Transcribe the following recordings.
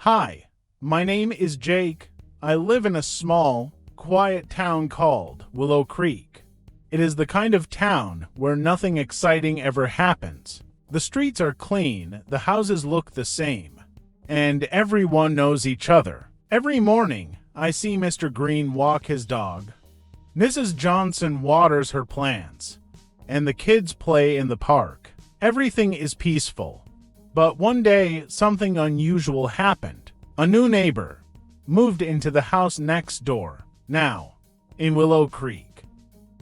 Hi, my name is Jake. I live in a small, quiet town called Willow Creek. It is the kind of town where nothing exciting ever happens. The streets are clean, the houses look the same, and everyone knows each other. Every morning, I see Mr. Green walk his dog. Mrs. Johnson waters her plants, and the kids play in the park. Everything is peaceful. But one day, something unusual happened. A new neighbor moved into the house next door, now in Willow Creek.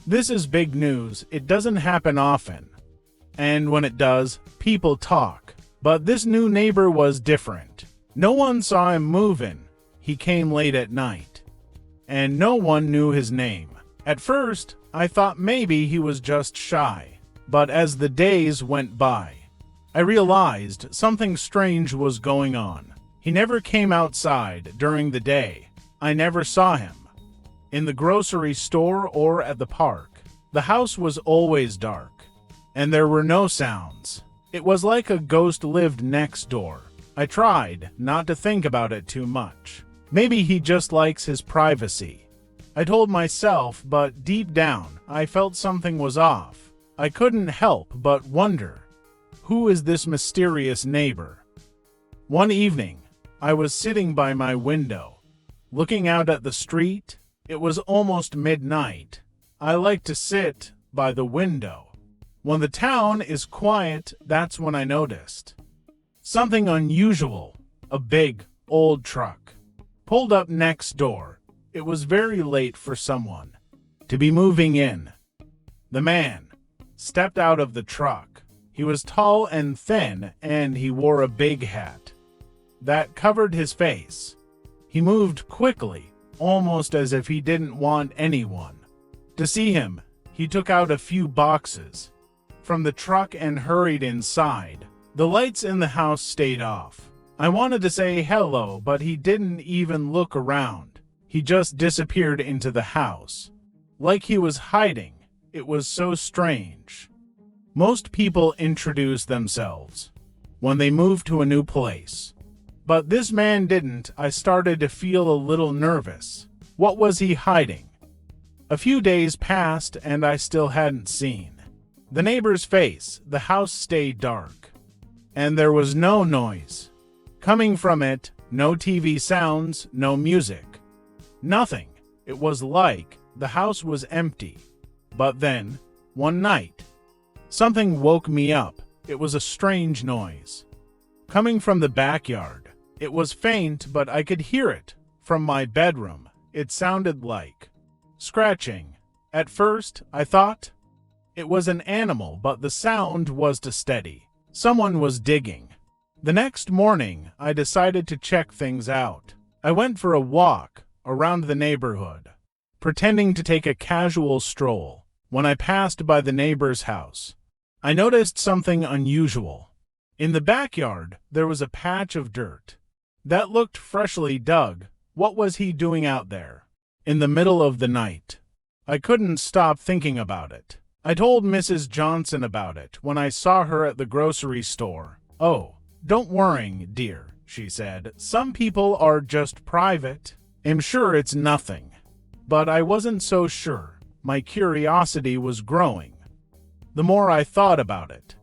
This is big news. It doesn't happen often. And when it does, people talk. But this new neighbor was different. No one saw him move in. He came late at night. And no one knew his name. At first, I thought maybe he was just shy. But as the days went by, I realized something strange was going on. He never came outside during the day. I never saw him in the grocery store or at the park. The house was always dark, and there were no sounds. It was like a ghost lived next door. I tried not to think about it too much. Maybe he just likes his privacy, I told myself, but deep down, I felt something was off. I couldn't help but wonder, who is this mysterious neighbor? One evening, I was sitting by my window, looking out at the street. It was almost midnight. I like to sit by the window. When the town is quiet, that's when I noticed something unusual. A big, old truck pulled up next door. It was very late for someone to be moving in. The man stepped out of the truck. He was tall and thin, and he wore a big hat that covered his face. He moved quickly, almost as if he didn't want anyone to see him. He took out a few boxes from the truck and hurried inside. The lights in the house stayed off. I wanted to say hello, but he didn't even look around. He just disappeared into the house, like he was hiding. It was so strange. Most people introduce themselves when they move to a new place, but this man didn't. I started to feel a little nervous. What was he hiding? A few days passed, and I still hadn't seen the neighbor's face. The house stayed dark, and there was no noise coming from it. No TV sounds, no music, nothing. It was like the house was empty. But then, one night, something woke me up. It was a strange noise coming from the backyard. It was faint, but I could hear it from my bedroom. It sounded like scratching. At first, I thought it was an animal, but the sound was too steady. Someone was digging. The next morning, I decided to check things out. I went for a walk around the neighborhood, pretending to take a casual stroll. When I passed by the neighbor's house, I noticed something unusual. In the backyard, there was a patch of dirt that looked freshly dug. What was he doing out there in the middle of the night? I couldn't stop thinking about it. I told Mrs. Johnson about it when I saw her at the grocery store. "Oh, don't worry, dear," she said. "Some people are just private. I'm sure it's nothing." But I wasn't so sure. My curiosity was growing. The more I thought about it,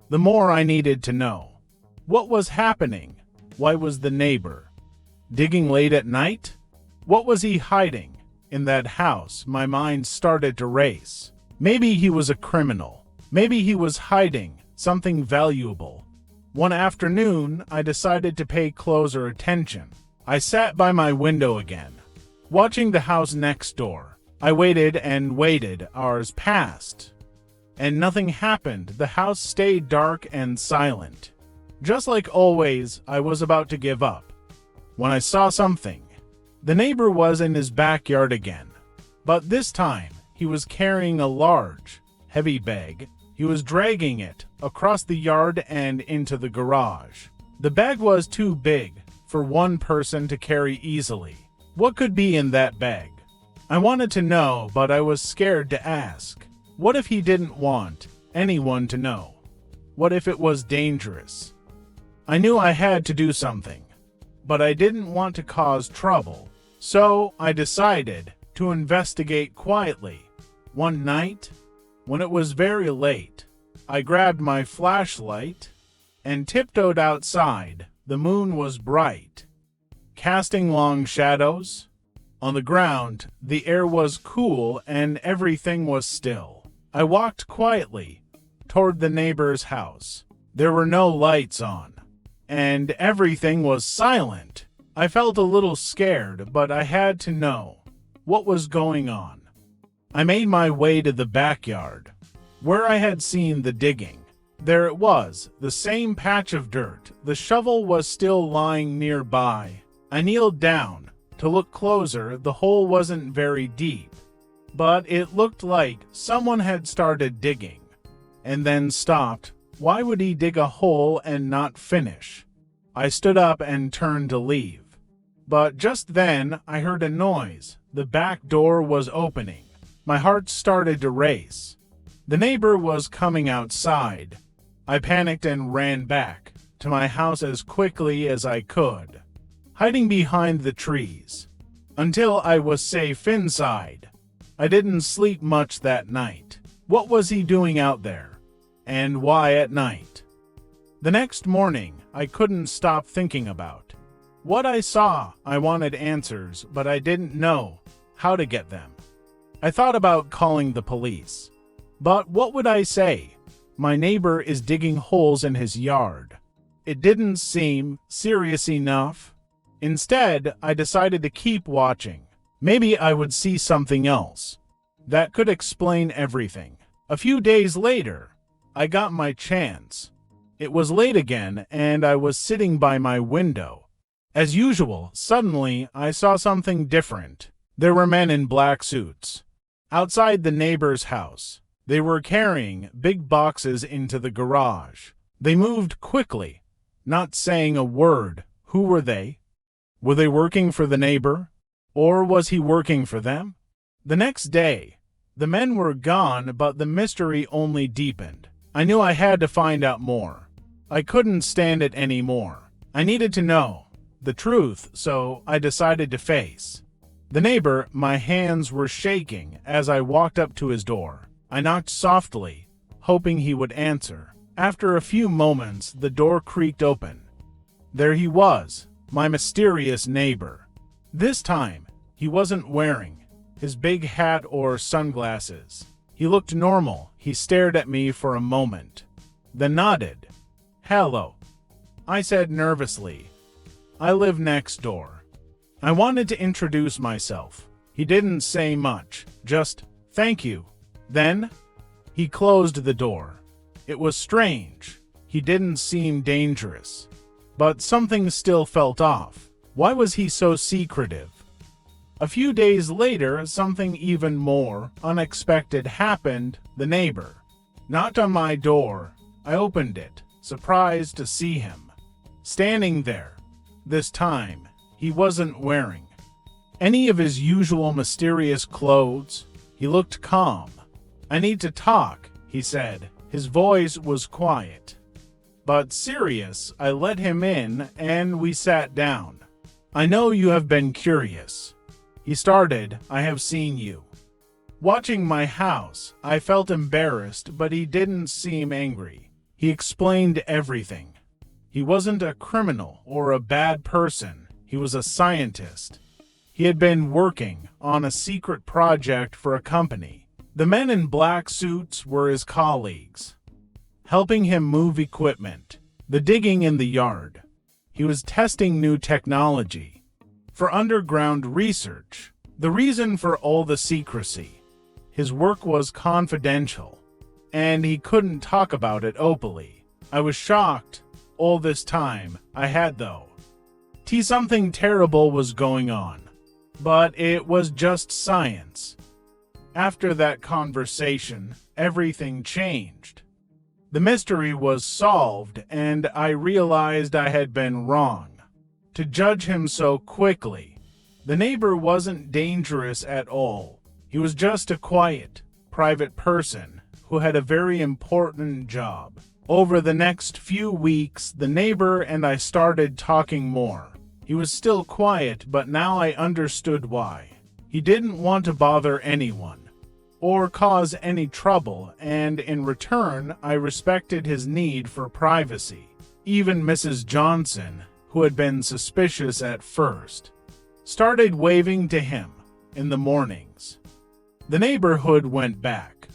the more I needed to know. What was happening? Why was the neighbor digging late at night? What was he hiding in that house? My mind started to race. Maybe he was a criminal. Maybe he was hiding something valuable. One afternoon, I decided to pay closer attention. I sat by my window again, watching the house next door. I waited and waited. Hours passed, and nothing happened. The house stayed dark and silent. Just like always, I was about to give up when I saw something. The neighbor was in his backyard again, but this time he was carrying a large, heavy bag. He was dragging it across the yard and into the garage. The bag was too big for one person to carry easily. What could be in that bag? I wanted to know, but I was scared to ask. What if he didn't want anyone to know? What if it was dangerous? I knew I had to do something. but I didn't want to cause trouble, so I decided to investigate quietly. One night, when it was very late, I grabbed my flashlight and tiptoed outside. The moon was bright, casting long shadows on the ground. The air was cool and everything was still. I walked quietly toward the neighbor's house. There were no lights on, and everything was silent. I felt a little scared, but I had to know what was going on. I made my way to the backyard, where I had seen the digging. There it was, the same patch of dirt. The shovel was still lying nearby. I kneeled down to look closer. The hole wasn't very deep, but it looked like someone had started digging and then stopped. Why would he dig a hole and not finish? I stood up and turned to leave, but just then I heard a noise. The back door was opening. My heart started to race. The neighbor was coming outside. I panicked and ran back to my house as quickly as I could, hiding behind the trees until I was safe inside. I didn't sleep much that night. What was he doing out there? And why at night? The next morning, I couldn't stop thinking about what I saw. I wanted answers, but I didn't know how to get them. I thought about calling the police, but what would I say? My neighbor is digging holes in his yard. It didn't seem serious enough. Instead, I decided to keep watching. Maybe I would see something else that could explain everything. A few days later, I got my chance. It was late again, and I was sitting by my window. As usual, suddenly I saw something different. There were men in black suits outside the neighbor's house. They were carrying big boxes into the garage. They moved quickly, not saying a word. Who were they? Were they working for the neighbor? Or was he working for them? The next day, the men were gone, but the mystery only deepened. I knew I had to find out more. I couldn't stand it anymore. I needed to know the truth, so I decided to face the neighbor. My hands were shaking as I walked up to his door. I knocked softly, hoping he would answer. After a few moments, the door creaked open. There he was, my mysterious neighbor. This time, he wasn't wearing his big hat or sunglasses. He looked normal. He stared at me for a moment, then nodded. "Hello," I said nervously. "I live next door." I wanted to introduce myself. He didn't say much, just, "Thank you." Then, he closed the door. It was strange. He didn't seem dangerous, but something still felt off. Why was he so secretive? A few days later, something even more unexpected happened. The neighbor knocked on my door. I opened it, surprised to see him standing there. This time, he wasn't wearing any of his usual mysterious clothes. He looked calm. "I need to talk," he said. His voice was quiet but serious. I let him in, and we sat down. "I know you have been curious," he started. "I have seen you watching my house." I felt embarrassed, but he didn't seem angry. He explained everything. He wasn't a criminal or a bad person. He was a scientist. He had been working on a secret project for a company. The men in black suits were his colleagues, helping him move equipment. The digging in the yard. He was testing new technology for underground research. The reason for all the secrecy: his work was confidential, and he couldn't talk about it openly. I was shocked. All this time, I had, though, something terrible was going on, but it was just science. After that conversation, everything changed. The mystery was solved, and I realized I had been wrong to judge him so quickly. The neighbor wasn't dangerous at all. He was just a quiet, private person who had a very important job. Over the next few weeks, the neighbor and I started talking more. He was still quiet, but now I understood why. He didn't want to bother anyone or cause any trouble, and in return, I respected his need for privacy. Even Mrs. Johnson, who had been suspicious at first, started waving to him in the mornings. The neighborhood went back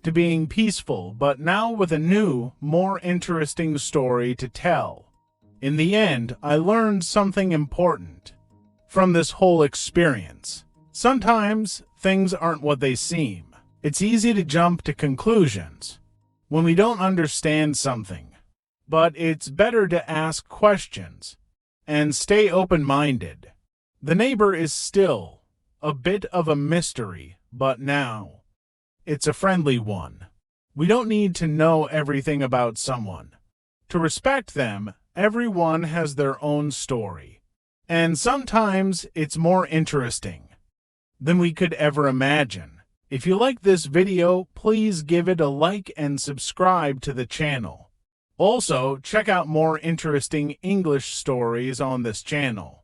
to being peaceful, but now with a new, more interesting story to tell. In the end, I learned something important from this whole experience. Sometimes things aren't what they seem. It's easy to jump to conclusions when we don't understand something, but it's better to ask questions and stay open-minded. The neighbor is still a bit of a mystery, but now it's a friendly one. We don't need to know everything about someone to respect them. Everyone has their own story, and sometimes it's more interesting than we could ever imagine. If you like this video, please give it a like and subscribe to the channel. Also, check out more interesting English stories on this channel.